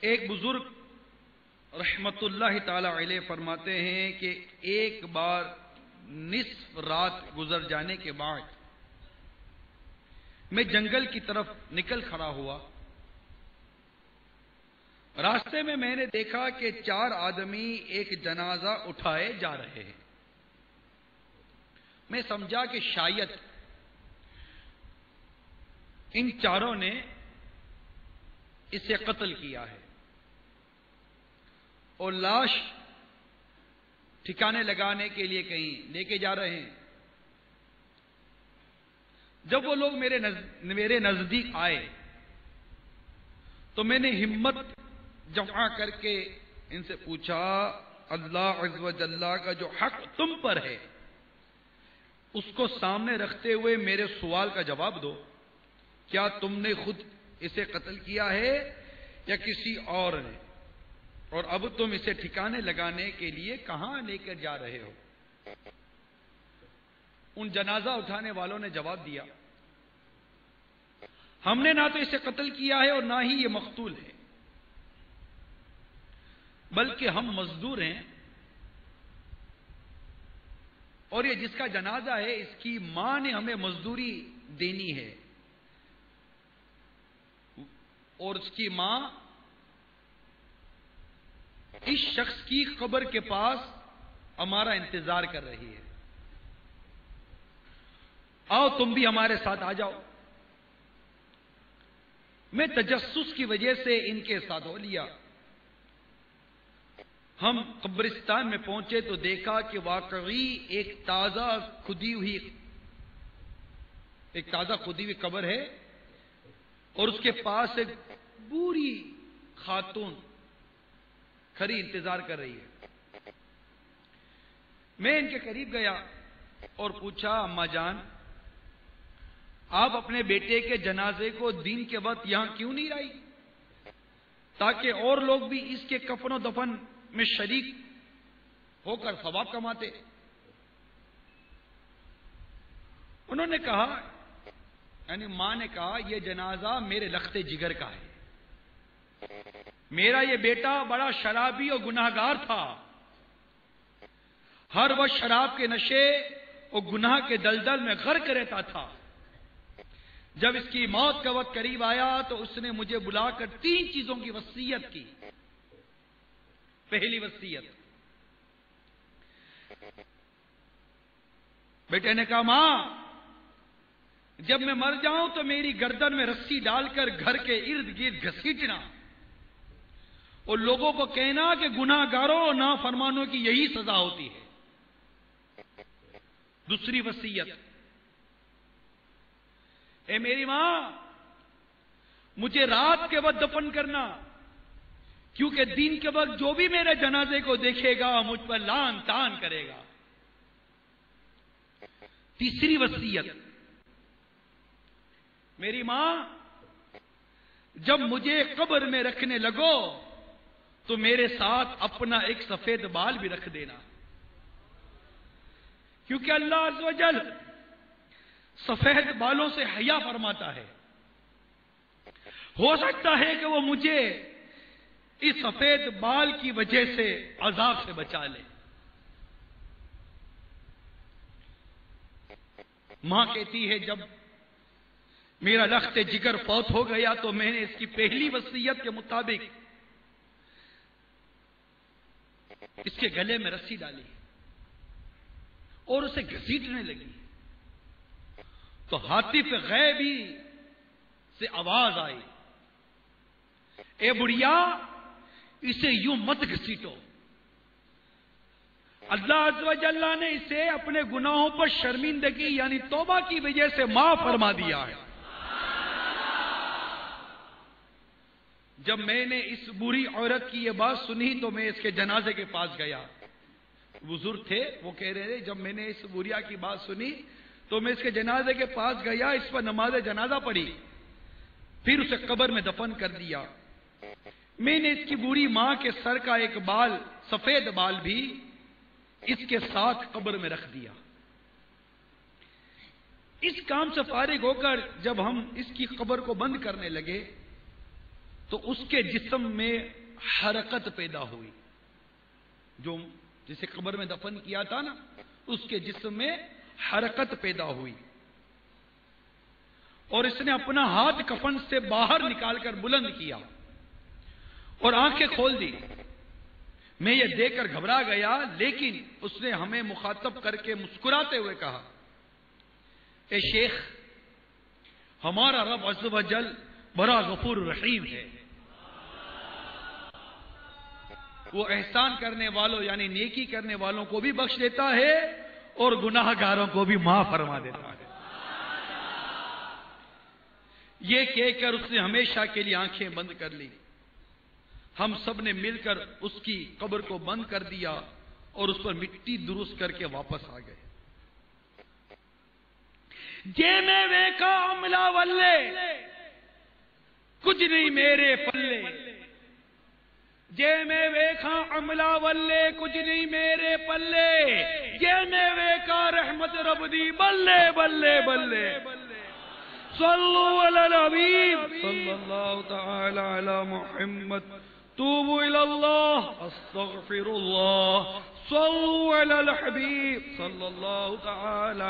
ایک بزرگ رحمت اللہ تعالی علیہ فرماتے ہیں کہ ایک بار نصف رات گزر جانے کے بعد میں جنگل کی طرف نکل کھڑا ہوا. راستے میں نے دیکھا کہ 4 آدمی ایک جنازہ اٹھائے جا رہے ہیں. میں سمجھا کہ شاید ان چاروں نے اسے قتل کیا ہے اور لاش ٹھکانے لگانے کے لیے کہیں لے کے جا رہے ہیں. جب وہ لوگ میرے نزدیک آئے تو میں نے ہمت جمع کر کے ان سے پوچھا، اللہ عز و جل کا جو حق تم پر ہے اس کو سامنے رکھتے ہوئے میرے سوال کا جواب دو. کیا تم نے خود اسے قتل کیا ہے یا کسی اور نے؟ اور اب تم اسے ٹھکانے لگانے کے لیے کہاں لے کر جا رہے ہو؟ ان جنازہ اٹھانے والوں نے جواب دیا، ہم نے نہ تو اسے قتل کیا ہے اور نہ ہی یہ مقتول ہے، بلکہ ہم مزدور ہیں اور یہ جس کا جنازہ ہے اس کی ماں نے ہمیں مزدوری دینی ہے اور اس کی ماں اس شخص کی قبر کے پاس ہمارا انتظار کر رہی ہے. آؤ تم بھی ہمارے ساتھ آ جاؤ. میں تجسس کی وجہ سے ان کے ساتھ ہو لیا. ہم قبرستان میں پہنچے تو دیکھا کہ واقعی ایک تازہ کھدی ہوئی قبر ہے اور اس کے پاس ایک بوڑھی خاتون کھڑی انتظار کر رہی ہے. میں ان کے قریب گیا اور پوچھا، اماں جان آپ اپنے بیٹے کے جنازے کو دن کے وقت یہاں کیوں نہیں لائی تاکہ اور لوگ بھی اس کے کفن و دفن میں شریک ہو کر ثواب کماتے؟ انہوں نے کہا، یعنی ماں نے کہا، یہ جنازہ میرے لخت جگر کا ہے. میرا یہ بیٹا بڑا شرابی اور گناہگار تھا. ہر وقت شراب کے نشے اور گناہ کے دلدل میں غرق رہتا تھا. جب اس کی موت کا وقت قریب آیا تو اس نے مجھے بلا کر 3 چیزوں کی وصیت کی. پہلی وصیت، بیٹے نے کہا، ماں جب میں مر جاؤں تو میری گردن میں رسی ڈال کر گھر کے ارد گرد گھسیٹنا اور لوگوں کو کہنا کہ گناہ گاروں اور نافرمانوں کی یہی سزا ہوتی ہے. دوسری وصیت، اے میری ماں مجھے رات کے وقت دفن کرنا، کیونکہ دن کے وقت جو بھی میرے جنازے کو دیکھے گا مجھ پر لعن طعن کرے گا. تیسری وصیت، میری ماں جب مجھے قبر میں رکھنے لگو تو میرے ساتھ اپنا ایک سفید بال بھی رکھ دینا، کیونکہ اللہ عز و جل سفید بالوں سے حیا فرماتا ہے. ہو سکتا ہے کہ وہ مجھے اس سفید بال کی وجہ سے عذاب سے بچا لے. ماں کہتی ہے، جب میرا لخت جگر فوت ہو گیا تو میں نے اس کی پہلی وصیت کے مطابق اس کے گلے میں رسی ڈالی اور اسے گھسیٹنے لگی تو ہاتف غیبی سے آواز آئی، اے بڑھیا اسے یوں مت گھسیٹو. اللہ عز و جل نے اسے اپنے گناہوں پر شرمندگی یعنی توبہ کی وجہ سے معاف فرما دیا ہے. جب میں نے اس بری عورت کی یہ بات سنی تو میں اس کے جنازے کے پاس گیا. بزرگ تھے، وہ کہہ رہے تھے، جب میں نے اس بوریا کی بات سنی تو میں اس کے جنازے کے پاس گیا، اس پر نماز جنازہ پڑھی، پھر اسے قبر میں دفن کر دیا. میں نے اس کی بوڑھی ماں کے سر کا ایک بال، سفید بال بھی اس کے ساتھ قبر میں رکھ دیا. اس کام سے فارغ ہو کر جب ہم اس کی قبر کو بند کرنے لگے تو اس کے جسم میں حرکت پیدا ہوئی، جو جسے قبر میں دفن کیا تھا نا، اس کے جسم میں حرکت پیدا ہوئی، اور اس نے اپنا ہاتھ کفن سے باہر نکال کر بلند کیا اور آنکھیں کھول دی۔ میں یہ دیکھ کر گھبرا گیا، لیکن اس نے ہمیں مخاطب کر کے مسکراتے ہوئے کہا، اے شیخ، ہمارا رب عز و جل بڑا غفور رحیم ہے، وہ احسان کرنے والوں یعنی نیکی کرنے والوں کو بھی بخش دیتا ہے اور گناہ گاروں کو بھی معاف فرما دیتا ہے۔ یہ کہہ کر اس نے ہمیشہ کے لیے آنکھیں بند کر لی۔ ہم سب نے مل کر اس کی قبر کو بند کر دیا اور اس پر مٹی درست کر کے واپس آ گئے۔ جے میں ویکھا عملہ والے کچھ نہیں میرے پلے، جے میں ویکھا عملہ والے کچھ نہیں میرے پلے، جے میں ویکھا رحمت رب دی بلے بلے بلے۔ صلو علی الحبیب صلی اللہ تعالی علی محمد، توبوا الی اللہ استغفر اللہ، صلو علی الحبیب صلی اللہ تعالی